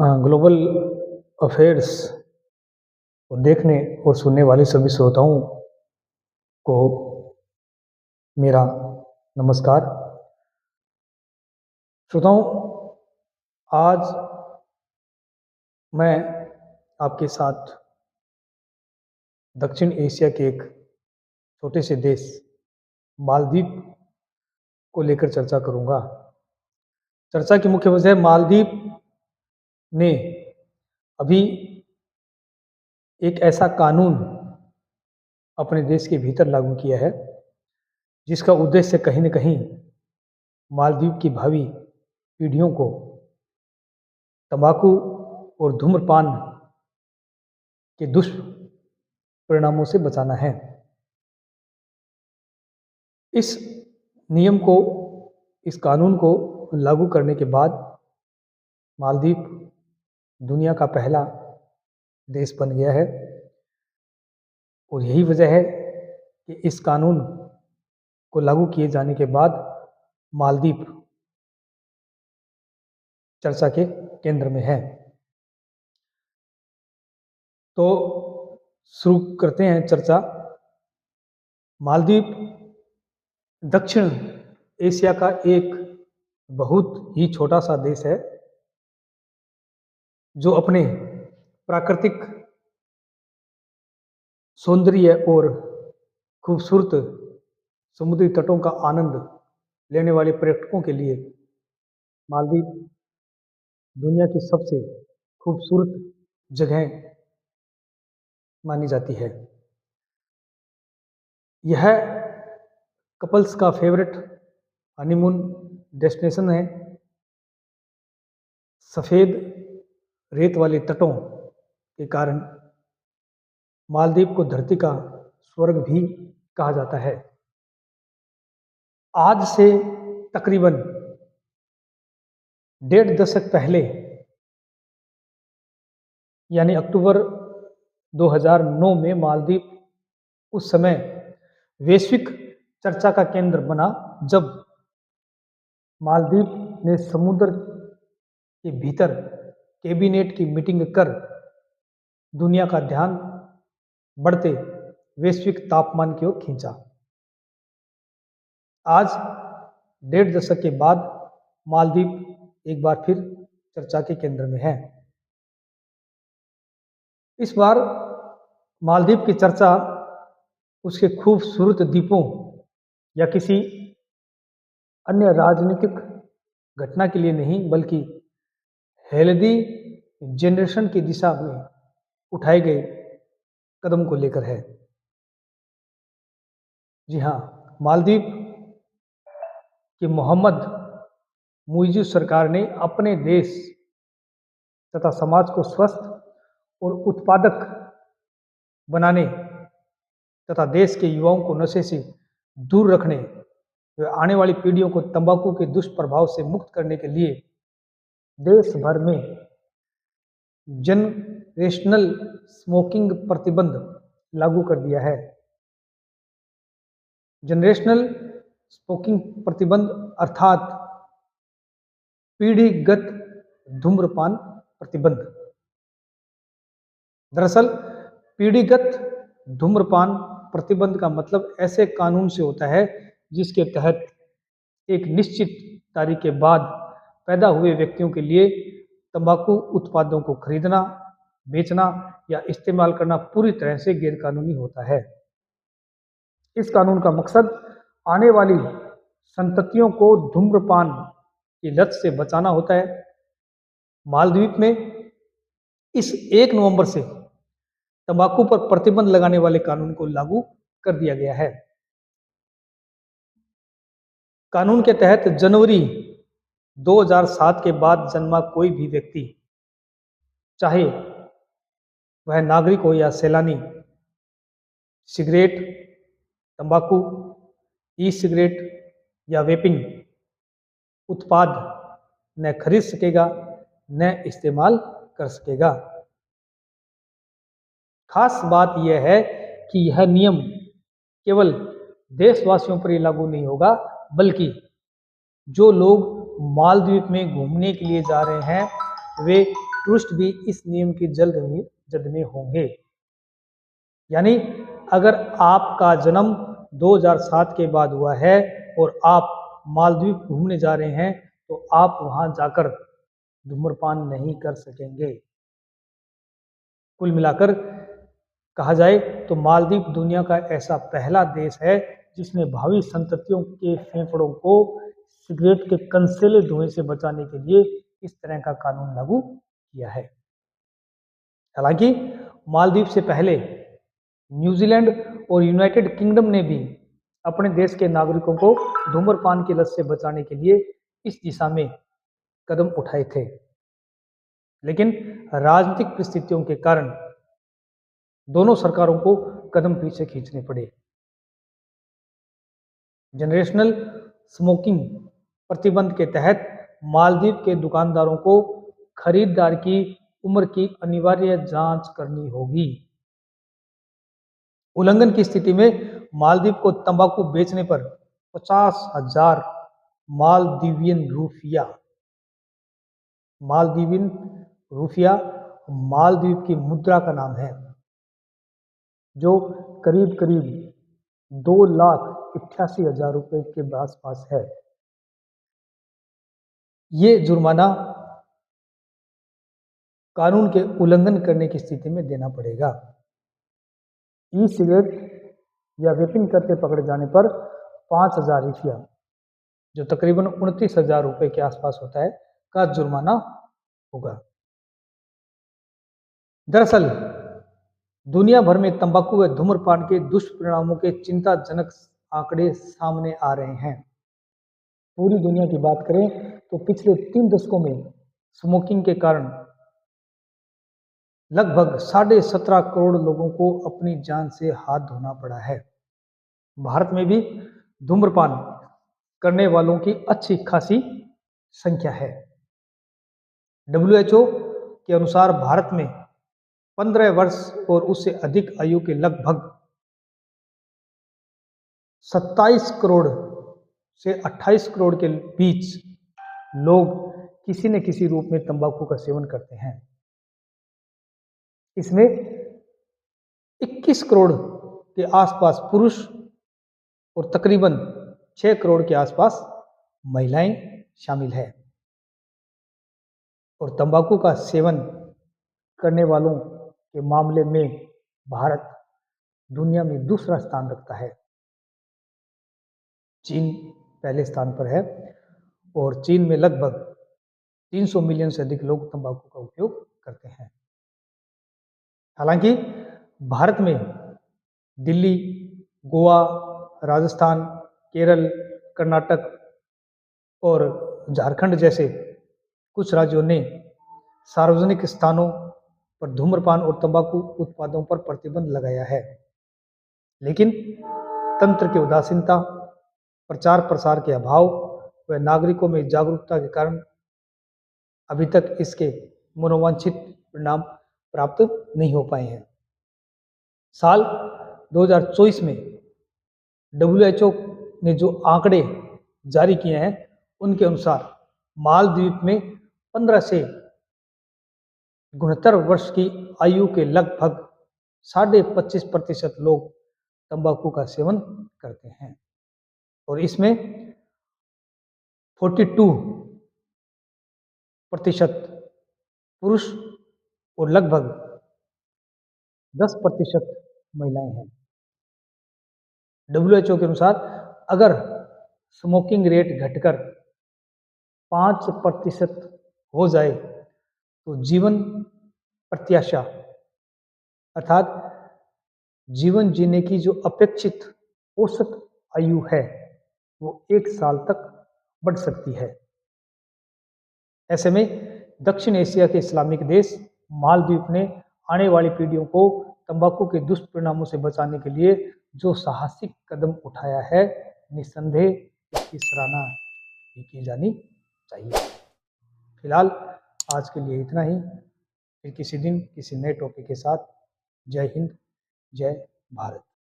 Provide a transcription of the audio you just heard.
Global affairs को देखने और सुनने वाले सभी श्रोताओं को मेरा नमस्कार। श्रोताओं, आज मैं आपके साथ दक्षिण एशिया के एक छोटे से देश मालदीव को लेकर चर्चा करूंगा। चर्चा की मुख्य वजह मालदीव ने अभी एक ऐसा कानून अपने देश के भीतर लागू किया है जिसका उद्देश्य कहीं न कहीं मालदीव की भावी पीढ़ियों को तंबाकू और धूम्रपान के दुष्परिणामों से बचाना है। इस नियम को, इस कानून को लागू करने के बाद मालदीव दुनिया का पहला देश बन गया है और यही वजह है कि इस कानून को लागू किए जाने के बाद मालदीव चर्चा के केंद्र में है। तो शुरू करते हैं चर्चा। मालदीव दक्षिण एशिया का एक बहुत ही छोटा सा देश है जो अपने प्राकृतिक सौंदर्य और खूबसूरत समुद्री तटों का आनंद लेने वाले पर्यटकों के लिए मालदीव दुनिया की सबसे खूबसूरत जगह मानी जाती है। यह कपल्स का फेवरेट हनीमून डेस्टिनेशन है। सफ़ेद रेत वाले तटों के कारण मालदीव को धरती का स्वर्ग भी कहा जाता है। आज से तकरीबन 1.5 दशक पहले यानी अक्टूबर 2009 में मालदीव उस समय वैश्विक चर्चा का केंद्र बना जब मालदीव ने समुद्र के भीतर कैबिनेट की मीटिंग कर दुनिया का ध्यान बढ़ते वैश्विक तापमान की ओर खींचा। आज 1.5 दशक के बाद मालदीव एक बार फिर चर्चा के केंद्र में है। इस बार मालदीव की चर्चा उसके खूबसूरत द्वीपों या किसी अन्य राजनीतिक घटना के लिए नहीं, बल्कि हेल्दी जनरेशन की दिशा में उठाए गए कदम को लेकर है। जी हाँ, मालदीव की मोहम्मद मुइज़ सरकार ने अपने देश तथा समाज को स्वस्थ और उत्पादक बनाने तथा देश के युवाओं को नशे से दूर रखने व आने वाली पीढ़ियों को तंबाकू के दुष्प्रभाव से मुक्त करने के लिए देश भर में जनरेशनल स्मोकिंग प्रतिबंध लागू कर दिया है। जनरेशनल स्मोकिंग प्रतिबंध अर्थात पीढ़ीगत धूम्रपान प्रतिबंध। दरअसल पीढ़ीगत धूम्रपान प्रतिबंध का मतलब ऐसे कानून से होता है जिसके तहत एक निश्चित तारीख के बाद पैदा हुए व्यक्तियों के लिए तंबाकू उत्पादों को खरीदना, बेचना या इस्तेमाल करना पूरी तरह से गैरकानूनी होता है। इस कानून का मकसद आने वाली संततियों को धूम्रपान की लत से बचाना होता है। मालदीव में इस 1 नवंबर से तंबाकू पर प्रतिबंध लगाने वाले कानून को लागू कर दिया गया है। कानून के तहत जनवरी 2007 के बाद जन्मा कोई भी व्यक्ति, चाहे वह नागरिक हो या सैलानी, सिगरेट, तंबाकू, ई सिगरेट या वेपिंग उत्पाद न खरीद सकेगा न इस्तेमाल कर सकेगा। खास बात यह है कि यह नियम केवल देशवासियों पर ही लागू नहीं होगा, बल्कि जो लोग मालदीव में घूमने के लिए जा रहे हैं वे टूरिस्ट भी इस नियम की जद में होंगे। यानी अगर आपका जन्म 2007 के बाद हुआ है और आप मालदीव घूमने जा रहे हैं तो आप वहां जाकर धूम्रपान नहीं कर सकेंगे। कुल मिलाकर कहा जाए तो मालदीव दुनिया का ऐसा पहला देश है जिसने भावी संततियों के फेफड़ों को सिगरेट के कंसेले धुएं से बचाने के लिए इस तरह का कानून लागू किया है। हालांकि मालदीव से पहले न्यूजीलैंड और यूनाइटेड किंगडम ने भी अपने देश के नागरिकों को धूम्रपान की लत से बचाने के लिए इस दिशा में कदम उठाए थे, लेकिन राजनीतिक परिस्थितियों के कारण दोनों सरकारों को कदम पीछे खींचने पड़े। जनरेशनल स्मोकिंग प्रतिबंध के तहत मालदीव के दुकानदारों को खरीदार की उम्र की अनिवार्य जांच करनी होगी। उल्लंघन की स्थिति में मालदीव को तंबाकू बेचने पर 50,000 मालदीवियन रूपिया मालदीव की मुद्रा का नाम है, जो करीब करीब 2,88,000 रुपए के आसपास है। ये जुर्माना कानून के उल्लंघन करने की स्थिति में देना पड़ेगा। ई सिगरेट या वेपिंग करते पकड़े जाने पर 5,000 रुपया, जो तकरीबन 29,000 रुपए के आसपास होता है, का जुर्माना होगा। दरअसल दुनिया भर में तंबाकू व धूम्रपान के दुष्परिणामों के चिंताजनक आंकड़े सामने आ रहे हैं। पूरी दुनिया की बात करें तो पिछले 3 दशकों में स्मोकिंग के कारण लगभग 17.5 करोड़ लोगों को अपनी जान से हाथ धोना पड़ा है। भारत में भी धूम्रपान करने वालों की अच्छी खासी संख्या है। WHO के अनुसार भारत में 15 वर्ष और उससे अधिक आयु के लगभग 27 करोड़ से 28 करोड़ के बीच लोग किसी न किसी रूप में तंबाकू का सेवन करते हैं। इसमें 21 करोड़ के आसपास पुरुष और तकरीबन 6 करोड़ के आसपास महिलाएं शामिल है। और तंबाकू का सेवन करने वालों के मामले में भारत दुनिया में दूसरा स्थान रखता है। चीन पहले स्थान पर है और चीन में लगभग 300 मिलियन से अधिक लोग तंबाकू का उपयोग करते हैं। हालांकि भारत में दिल्ली, गोवा, राजस्थान, केरल, कर्नाटक और झारखंड जैसे कुछ राज्यों ने सार्वजनिक स्थानों पर धूम्रपान और तंबाकू उत्पादों पर प्रतिबंध लगाया है, लेकिन तंत्र की उदासीनता, प्रचार प्रसार के अभाव व नागरिकों में जागरूकता के कारण अभी तक इसके मनोवांछित परिणाम प्राप्त नहीं हो पाए हैं। साल 2024 में WHO ने जो आंकड़े जारी किए हैं, उनके अनुसार मालदीव में 15 से 69 वर्ष की आयु के लगभग 25.5% लोग तंबाकू का सेवन करते हैं और इसमें 42% पुरुष और लगभग 10% महिलाएं हैं। WHO के अनुसार अगर स्मोकिंग रेट घटकर 5% हो जाए तो जीवन प्रत्याशा अर्थात जीवन जीने की जो अपेक्षित औसत आयु है वो 1 साल तक बढ़ सकती है। ऐसे में दक्षिण एशिया के इस्लामिक देश मालदीव ने आने वाली पीढ़ियों को तंबाकू के दुष्परिणामों से बचाने के लिए जो साहसिक कदम उठाया है, निस्संदेह इसकी सराहना भी की जानी चाहिए। फिलहाल आज के लिए इतना ही। फिर किसी दिन किसी नए टॉपिक के साथ। जय हिंद, जय भारत।